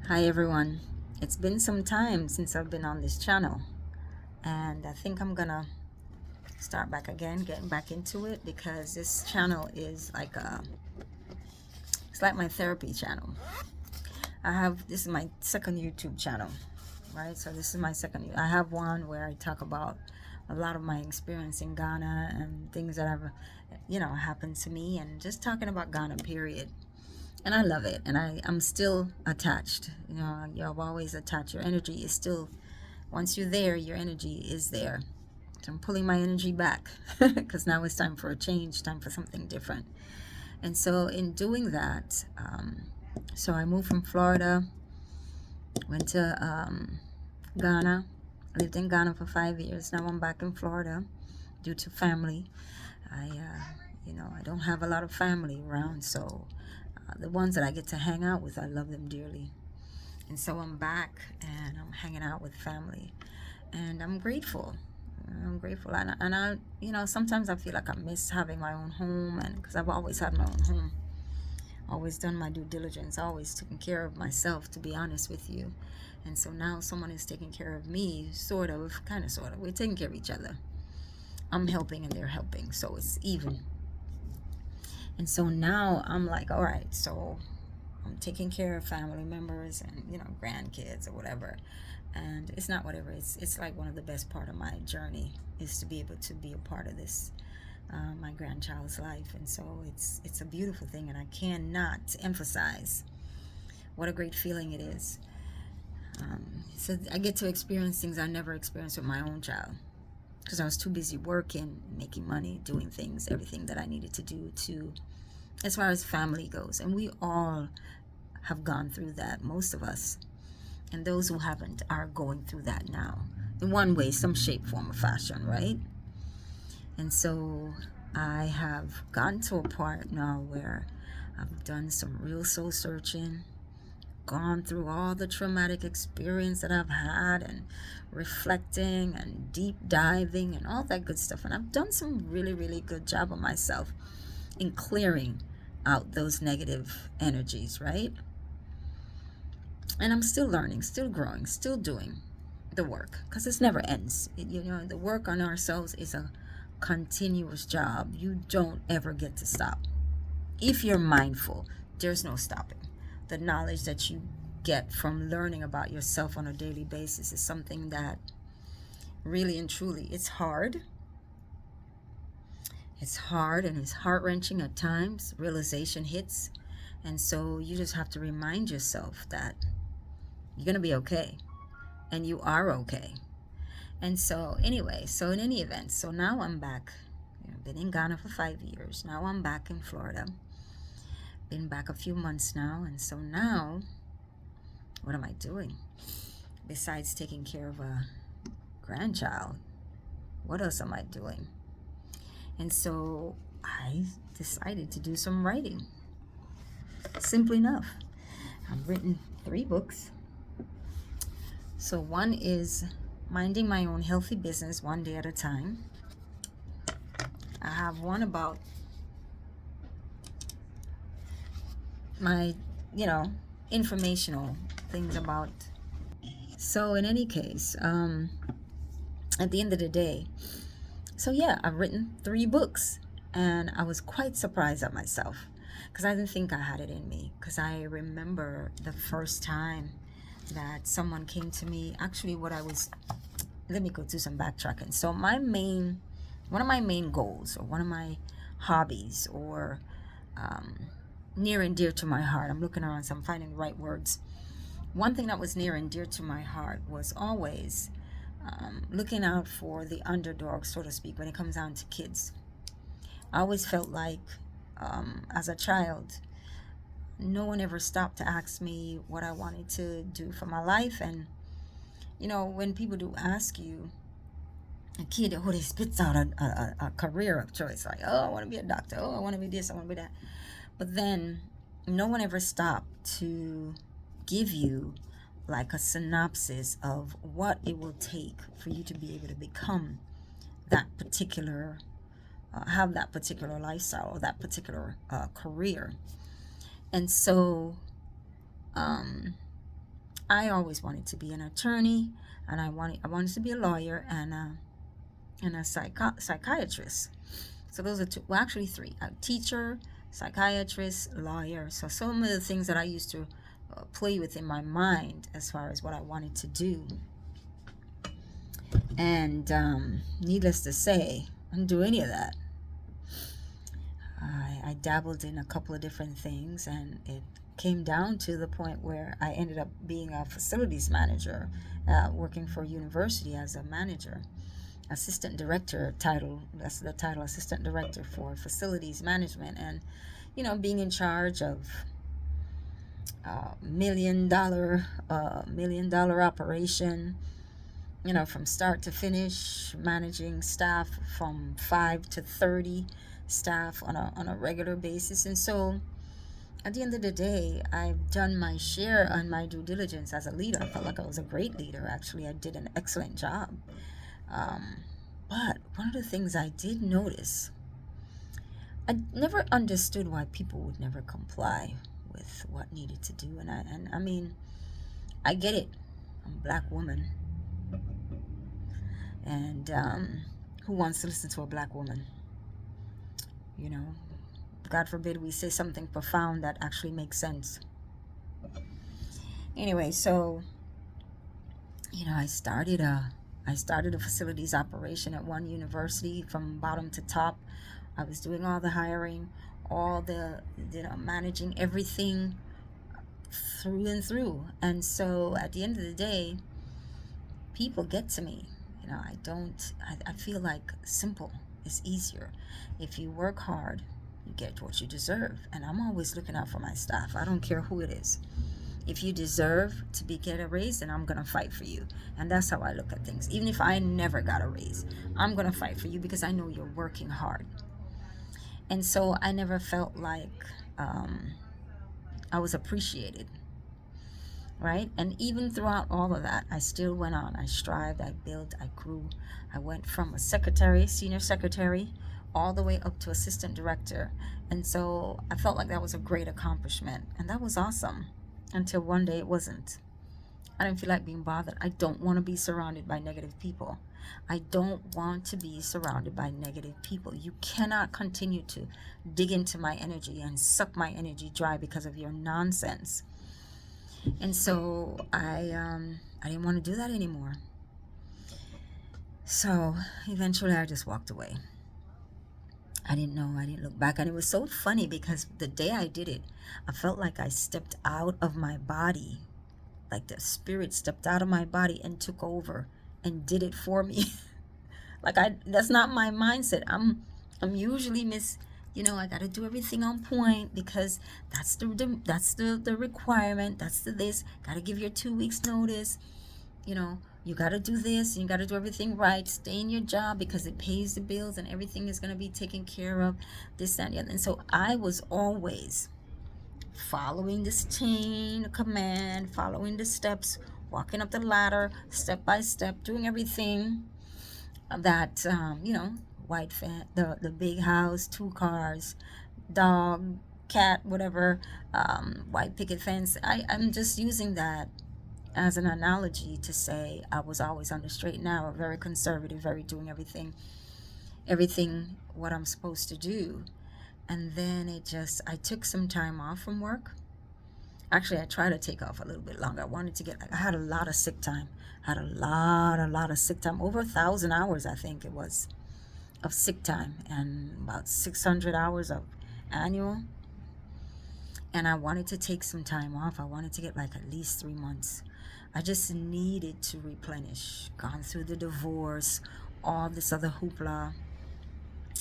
Hi everyone. It's been some time since I've been on this channel, and I think I'm gonna start back again, getting back into it because this channel is like it's like my therapy channel. This is my second YouTube channel, right? So this is my second. I have one where I talk about a lot of my experience in Ghana and things that have, happened to me, and just talking about Ghana, period. And I love it, and I'm still attached. You're always attached. Your energy is still, once you're there, your energy is there. So I'm pulling my energy back because now it's time for a change, time for something different. And so in doing that, so I moved from Florida, went to Ghana, lived in Ghana for 5 years. Now I'm back in Florida due to family. I don't have a lot of family around, so the ones that I get to hang out with, I love them dearly. And so I'm back and I'm hanging out with family, and I'm grateful. I'm grateful, and sometimes I feel like I miss having my own home, and because I've always had my own home, always done my due diligence, always taken care of myself, to be honest with you. And so now someone is taking care of me, sort of, kind of, sort of. We're taking care of each other. I'm helping and they're helping, so it's even. And so now I'm like, all right, so I'm taking care of family members and grandkids or whatever. And it's not whatever, it's like one of the best part of my journey is to be able to be a part of this, my grandchild's life. And so it's a beautiful thing, and I cannot emphasize what a great feeling it is. So I get to experience things I never experienced with my own child because I was too busy working, making money, doing things, everything that I needed to do to, as far as family goes. And we all have gone through that, most of us. And those who haven't are going through that now, in one way, some shape, form, or fashion, right? And so I have gotten to a part now where I've done some real soul searching, gone through all the traumatic experience that I've had, and reflecting and deep diving and all that good stuff. And I've done some really, really good job of myself in clearing out those negative energies, right? And I'm still learning, still growing, still doing the work because it never ends. The work on ourselves is a continuous job. You don't ever get to stop. If you're mindful, there's no stopping. The knowledge that you get from learning about yourself on a daily basis is something that really and truly, it's hard. It's hard and it's heart-wrenching at times. Realization hits. And so you just have to remind yourself that you're going to be okay. And you are okay. And so anyway, so in any event, so now I'm back. I've been in Ghana for 5 years. Now I'm back in Florida. Been back a few months now. And so now, what am I doing? Besides taking care of a grandchild, what else am I doing? And so I decided to do some writing. Simple enough. I've written 3 books. So one is Minding My Own Healthy Business One Day at a Time. I have one about my, informational things about. So in any case, at the end of the day, so yeah, I've written 3 books, and I was quite surprised at myself because I didn't think I had it in me. Because I remember the first time that someone came to me, actually let me go do some backtracking. So one of my main goals, or one of my hobbies, or near and dear to my heart, I'm looking around, so I'm finding the right words. One thing that was near and dear to my heart was always looking out for the underdog, so to speak, when it comes down to kids. I always felt like, as a child, no one ever stopped to ask me what I wanted to do for my life. And when people do ask you, a kid who they spits out a career of choice, like, oh, I want to be a doctor, oh, I want to be this, I want to be that. But then no one ever stopped to give you like a synopsis of what it will take for you to be able to become that particular, have that particular lifestyle or that particular career. And so I always wanted to be an attorney, and I wanted to be a lawyer and a psychiatrist. So those are two, well, actually three: a teacher, psychiatrist, lawyer. So some of the things that I used to play with in my mind as far as what I wanted to do. And needless to say, I didn't do any of that. I dabbled in a couple of different things, and it came down to the point where I ended up being a facilities manager, working for a university as a manager, assistant director title. That's the title, assistant director for facilities management, and being in charge of $1 million operation, from start to finish, managing staff from 5 to 30 staff on a regular basis. And so at the end of the day, I've done my share on my due diligence as a leader. I felt like I was a great leader. Actually, I did an excellent job. But one of the things I did notice, I never understood why people would never comply with what needed to do. And I mean, I get it. I'm a black woman. And who wants to listen to a black woman? God forbid we say something profound that actually makes sense. Anyway, so I started a facilities operation at one university from bottom to top. I was doing all the hiring, all the managing everything through and through. And so at the end of the day, people get to me. I feel like simple is easier. If you work hard, you get what you deserve. And I'm always looking out for my staff. I don't care who it is. If you deserve to get a raise, then I'm going to fight for you. And that's how I look at things. Even if I never got a raise, I'm going to fight for you because I know you're working hard. And so I never felt like I was appreciated. Right? And even throughout all of that, I still went on. I strived, I built, I grew. I went from a secretary, senior secretary, all the way up to assistant director. And so I felt like that was a great accomplishment. And that was awesome until one day it wasn't. I didn't feel like being bothered. I don't want to be surrounded by negative people. I don't want to be surrounded by negative people. You cannot continue to dig into my energy and suck my energy dry because of your nonsense. And so I didn't want to do that anymore. So eventually I just walked away. I didn't know. I didn't look back. And it was so funny because the day I did it, I felt like I stepped out of my body. Like the spirit stepped out of my body and took over and did it for me. That's not my mindset. I'm usually I got to do everything on point because that's the requirement. That's the this. Got to give your 2 weeks notice. You got to do this. And you got to do everything right. Stay in your job because it pays the bills and everything is going to be taken care of. This and the other. And so I was always following this chain of command, following the steps, walking up the ladder, step by step, doing everything that, white the big house, 2 cars, dog, cat, whatever, white picket fence. I'm just using that as an analogy to say I was always on the straight and narrow, very conservative, very doing everything what I'm supposed to do. And then I took some time off from work. Actually, I tried to take off a little bit longer. I wanted to I had a lot of sick time. I had a lot of sick time, over 1,000 hours, I think it was, of sick time, and about 600 hours of annual. And I wanted to take some time off. I wanted to get at least 3 months. I just needed to replenish. Gone through the divorce, all this other hoopla,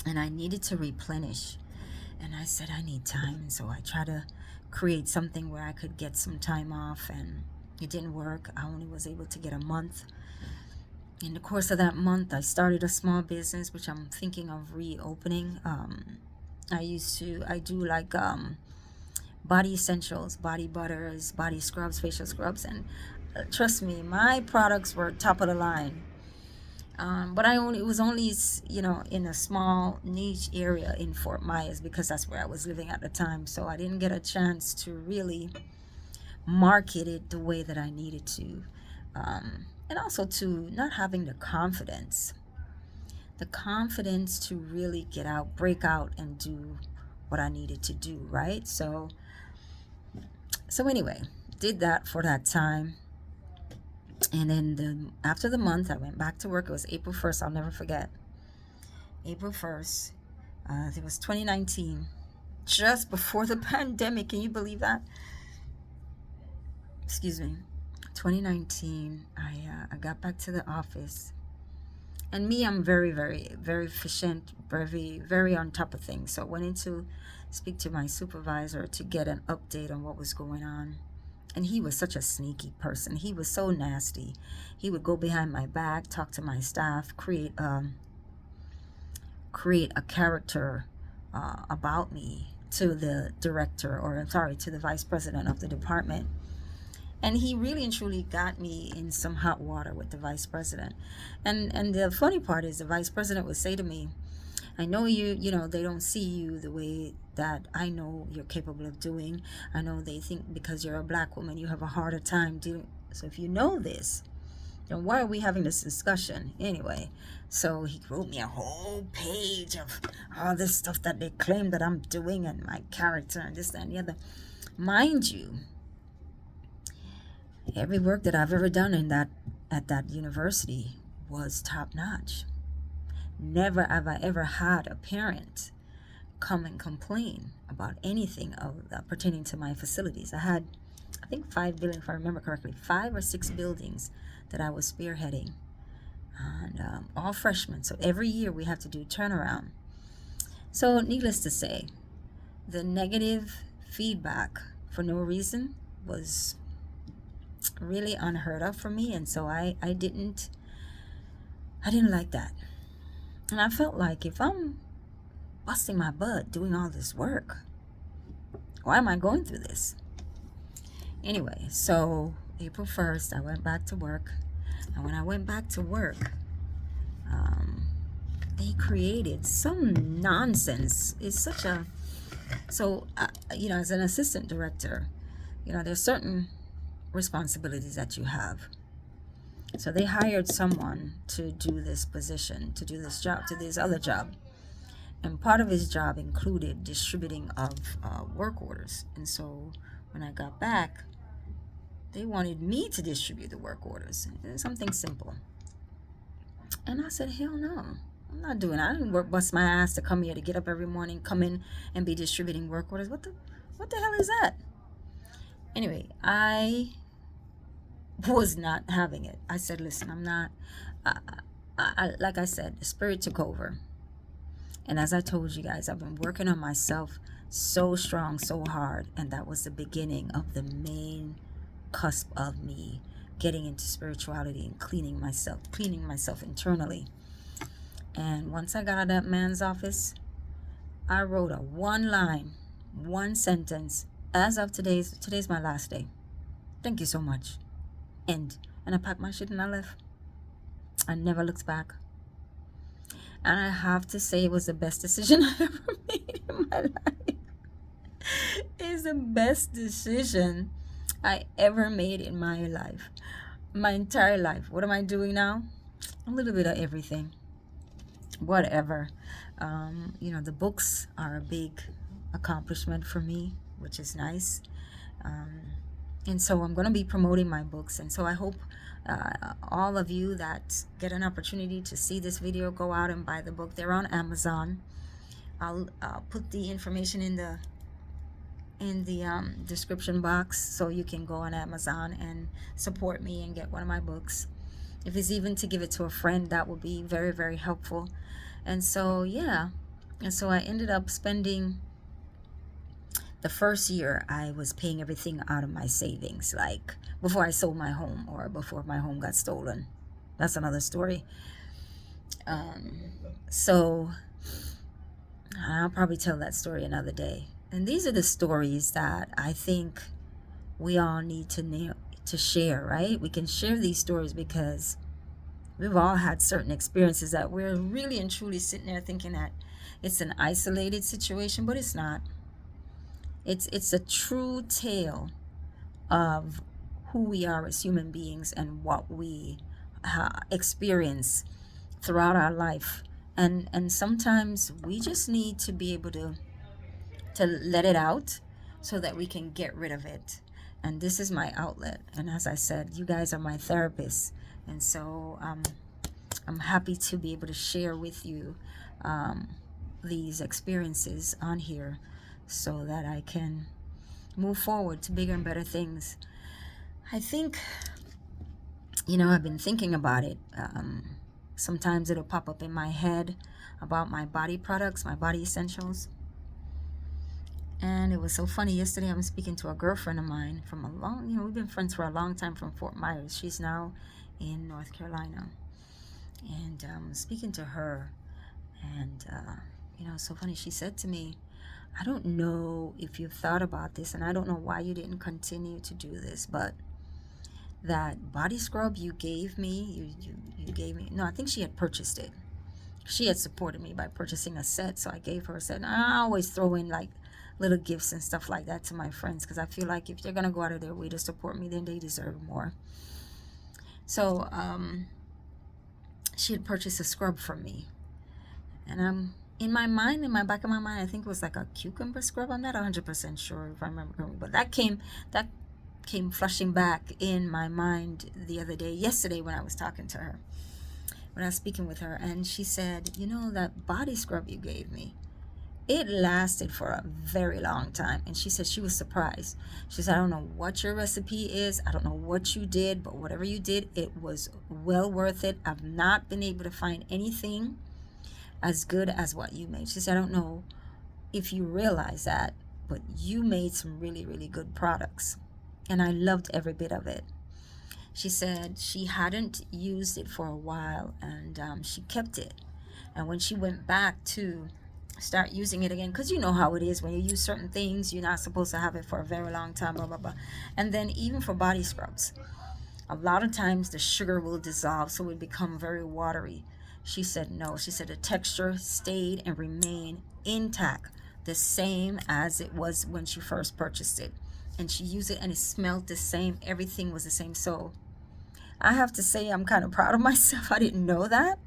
and I needed to replenish. And I said, I need time. And so I tried to create something where I could get some time off, and it didn't work. I only was able to get a month. In the course of that month, I started a small business, which I'm thinking of reopening. I do body essentials, body butters, body scrubs, facial scrubs, and trust me, my products were top of the line. But it was only, in a small niche area in Fort Myers because that's where I was living at the time. So I didn't get a chance to really market it the way that I needed to. And also to not having the confidence to really get out, break out, and do what I needed to do, right? So anyway, did that for that time. And then after the month, I went back to work. It was April 1st. I'll never forget. April 1st. It was 2019, just before the pandemic. Can you believe that? Excuse me. 2019, I got back to the office. And me, I'm very, very, very efficient, very, very on top of things. So I went in to speak to my supervisor to get an update on what was going on. And he was such a sneaky person. He was so nasty. He would go behind my back, talk to my staff, create a character about me to the director, or I'm sorry, to the vice president of the department. And he really and truly got me in some hot water with the vice president. And the funny part is, the vice president would say to me, I know you know, they don't see you the way that I know you're capable of doing. I know they think because you're a black woman, you have a harder time dealing. So if you know this, then why are we having this discussion anyway? So he wrote me a whole page of all this stuff that they claim that I'm doing, and my character, and this, that, and the other. Mind you, every work that I've ever done at that university was top notch. Never have I ever had a parent come and complain about anything pertaining to my facilities. I had, I think, 5 buildings, if I remember correctly, 5 or 6 buildings that I was spearheading, and all freshmen. So every year we have to do turnaround. So needless to say, the negative feedback for no reason was really unheard of for me, and so I didn't like that. And I felt like, if I'm busting my butt doing all this work, why am I going through this? Anyway, so April 1st, I went back to work. And when I went back to work, they created some nonsense. It's such a... So, you know, as an assistant director, you know, there's certain responsibilities that you have. So they hired someone to do this position, to do this job, to this other job. And part of his job included distributing of work orders. And so when I got back, they wanted me to distribute the work orders. Something simple. And I said, hell no, I'm not doing that. I didn't bust my ass to come here, to get up every morning, come in and be distributing work orders. What the hell is that? Anyway, I was not having it. I said, listen, I'm not, like I said, the spirit took over. And as I told you guys, I've been working on myself so strong, so hard. And that was the beginning of the main cusp of me getting into spirituality and cleaning myself internally. And once I got out of that man's office, I wrote a one line, one sentence. As of today's my last day. Thank you so much. End. And I packed my shit and I left. I never looked back. And I have to say, it was the best decision I ever made in my life. It's the best decision I ever made in my life. My entire life. What am I doing now? A little bit of everything. Whatever. You know, the books are a big accomplishment for me, which is nice. And so I'm going to be promoting my books. And so I hope all of you that get an opportunity to see this video, go out and buy the book. They're on Amazon. I'll put the information in the description box, so you can go on Amazon and support me and get one of my books. If it's even to give it to a friend, that would be very, very helpful. And so, yeah. And so I ended up spending... The first year, I was paying everything out of my savings, like before I sold my home or before my home got stolen. That's another story. So I'll probably tell that story another day. And these are the stories that I think we all need to share, right? We can share these stories because we've all had certain experiences that we're really and truly sitting there thinking that it's an isolated situation, but it's not. It's a true tale of who we are as human beings and what we experience throughout our life. And sometimes we just need to be able to let it out so that we can get rid of it. And this is my outlet. And as I said, you guys are my therapists. And so I'm happy to be able to share with you um, these experiences on here so that I can move forward to bigger and better things. I think, I've been thinking about it. Sometimes it'll pop up in my head about my body products, my body essentials. And it was so funny. Yesterday, I'm speaking to a girlfriend of mine from we've been friends for a long time from Fort Myers. She's now in North Carolina. And speaking to her, and, it's so funny. She said to me, I don't know if you've thought about this, and I don't know why you didn't continue to do this, but that body scrub you gave me, you gave me, no, I think she had purchased it. She had supported me by purchasing a set, so I gave her a set. And I always throw in like little gifts and stuff like that to my friends because I feel like if they're going to go out of their way to support me, then they deserve more. So she had purchased a scrub from me. And in my mind, in my back of my mind, I think it was like a cucumber scrub. I'm not 100% sure if I remember correctly, but that came flushing back in my mind yesterday when I was talking to her, when I was speaking with her, and she said, that body scrub you gave me, it lasted for a very long time. And she said she was surprised. She said, I don't know what your recipe is. I don't know what you did, but whatever you did, it was well worth it. I've not been able to find anything as good as what you made. She said, I don't know if you realize that, but you made some really, really good products. And I loved every bit of it. She said she hadn't used it for a while, and she kept it. And when she went back to start using it again, because you know how it is when you use certain things, you're not supposed to have it for a very long time, blah, blah, blah. And then even for body scrubs, a lot of times the sugar will dissolve, so it become very watery. She said no. She said the texture stayed and remained intact, the same as it was when she first purchased it. And she used it and it smelled the same. Everything was the same. So I have to say I'm kind of proud of myself. I didn't know that.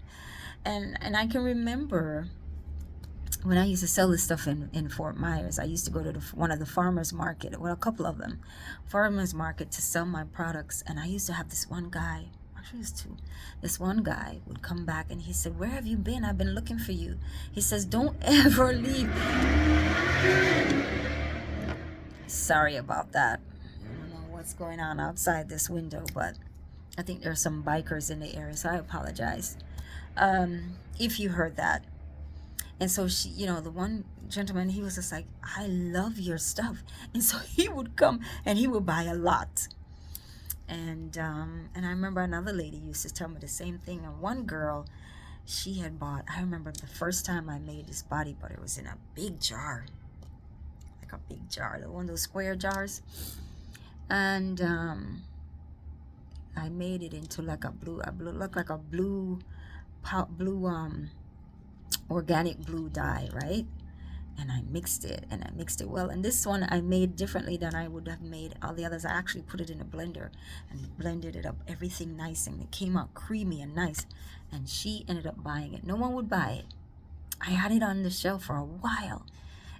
And I can remember when I used to sell this stuff in Fort Myers, I used to go to one of the farmers market, well, a couple of them, farmers market, to sell my products. And I used to have this one guy, actually it's two, this one guy would come back and he said, where have you been? I've been looking for you. He says, don't ever leave. Sorry about that. I don't know what's going on outside this window, but I think there's some bikers in the area, so I apologize if you heard that. And so she, the one gentleman, he was just like, I love your stuff. And so he would come and he would buy a lot. And I remember another lady used to tell me the same thing. And one girl, she had bought, I remember the first time I made this body butter, it was in a big jar, like a big jar, one of those square jars. And I made it into like a blue organic blue dye, right? And I mixed it well. And this one I made differently than I would have made all the others. I actually put it in a blender and blended it up, everything nice, and it came out creamy and nice. And she ended up buying it. No one would buy it. I had it on the shelf for a while,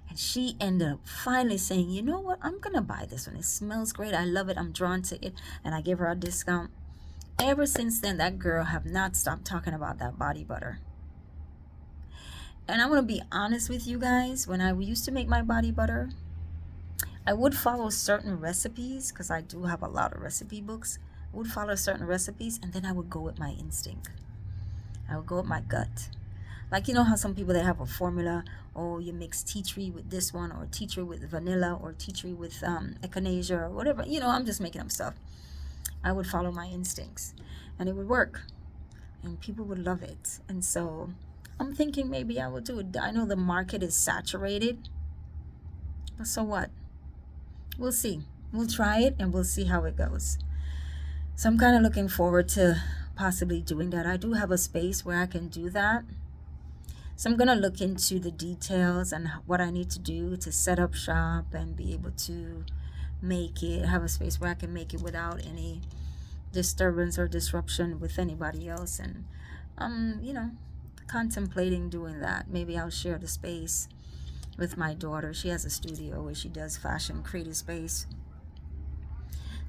and she ended up finally saying, you know what, I'm gonna buy this one. It smells great, I love it, I'm drawn to it. And I gave her a discount. Ever since then, that girl have not stopped talking about that body butter. And I'm going to be honest with you guys, when I used to make my body butter, I would follow certain recipes, because I do have a lot of recipe books. I would follow certain recipes, and then I would go with my instinct. I would go with my gut. Like, you know how some people, they have a formula, oh, you mix tea tree with this one, or tea tree with vanilla, or tea tree with echinacea, or whatever. I'm just making up stuff. I would follow my instincts, and it would work, and people would love it. And so I'm thinking maybe I will do it. I know the market is saturated, but so what? We'll see. We'll try it and we'll see how it goes. So I'm kind of looking forward to possibly doing that. I do have a space where I can do that. So I'm going to look into the details and what I need to do to set up shop and be able to make it, have a space where I can make it without any disturbance or disruption with anybody else. And you know, contemplating doing that. Maybe I'll share the space with my daughter. She has a studio where she does fashion, creative space.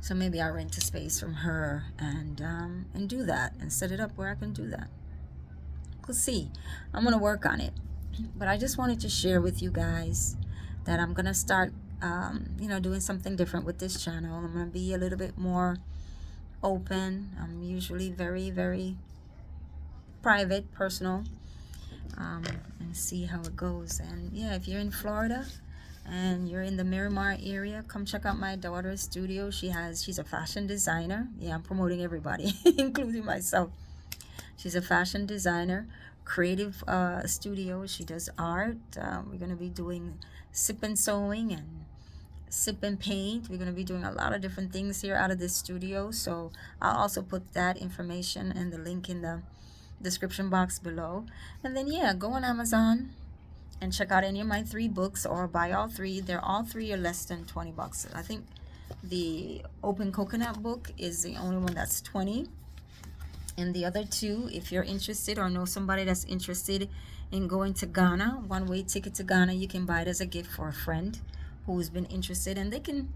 So maybe I'll rent a space from her and do that and set it up where I can do that. We'll see. I'm gonna work on it. But I just wanted to share with you guys that I'm gonna start you know, doing something different with this channel. I'm gonna be a little bit more open. I'm usually very, very private, personal, and see how it goes. And yeah, if you're in Florida and you're in the Miramar area, come check out my daughter's studio. She's a fashion designer. Yeah, I'm promoting everybody including myself. She's a fashion designer, creative studio. She does art. We're going to be doing sip and sewing and sip and paint. We're going to be doing a lot of different things here out of this studio. So I'll also put that information and the link in the description box below. And then yeah, go on Amazon and check out any of my 3 books, or buy all 3. They're all 3 are less than 20 bucks. I think the Open Coconut book is the only one that's 20. And the other 2, if you're interested or know somebody that's interested in going to Ghana, one-way ticket to Ghana, you can buy it as a gift for a friend who's been interested, and they can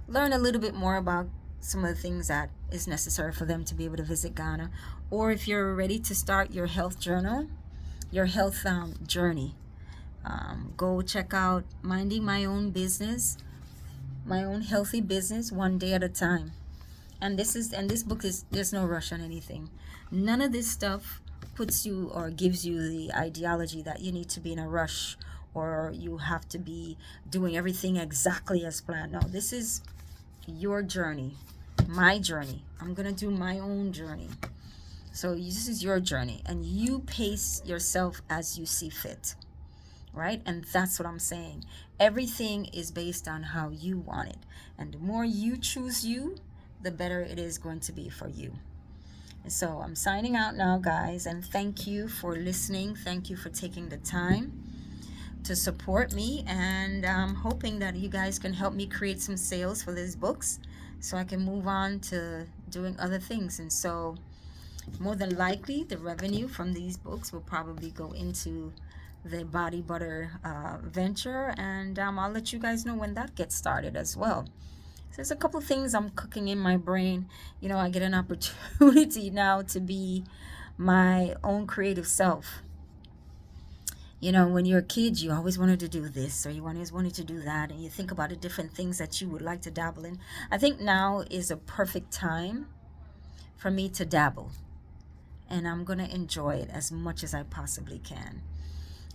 learn a little bit more about some of the things that is necessary for them to be able to visit Ghana. Or if you're ready to start your health journal, your health journey, go check out Minding My Own Business, My Own Healthy Business, One Day at a Time. And this book is, there's no rush on anything. None of this stuff puts you or gives you the ideology that you need to be in a rush or you have to be doing everything exactly as planned. No, this is your journey, my journey. I'm gonna do my own journey. So this is your journey, and you pace yourself as you see fit, right? And that's what I'm saying. Everything is based on how you want it, and the more you choose you, the better it is going to be for you. And so I'm signing out now, guys, and thank you for listening. Thank you for taking the time to support me, and I'm hoping that you guys can help me create some sales for these books so I can move on to doing other things. And so more than likely the revenue from these books will probably go into the body butter venture, and I'll let you guys know when that gets started as well. There's a couple things I'm cooking in my brain. You know, I get an opportunity now to be my own creative self. You know, when you're a kid, you always wanted to do this, or you always wanted to do that, and you think about the different things that you would like to dabble in. I think now is a perfect time for me to dabble, and I'm going to enjoy it as much as I possibly can.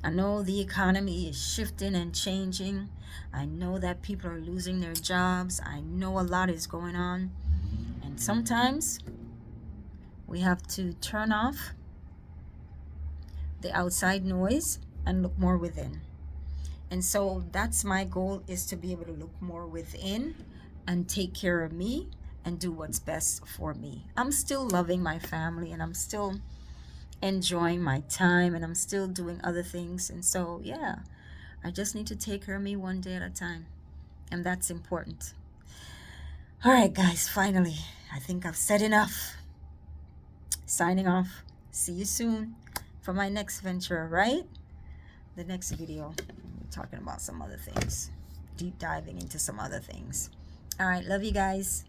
I know the economy is shifting and changing. I know that people are losing their jobs. I know a lot is going on. And sometimes we have to turn off the outside noise and look more within. And so that's my goal, is to be able to look more within and take care of me and do what's best for me. I'm still loving my family, and I'm still enjoying my time, and I'm still doing other things. And so yeah, I just need to take care of me one day at a time, and that's important. All right, guys, finally, I think I've said enough. Signing off. See you soon for my next venture, right? The next video, we're talking about some other things, deep diving into some other things. All right, love you guys.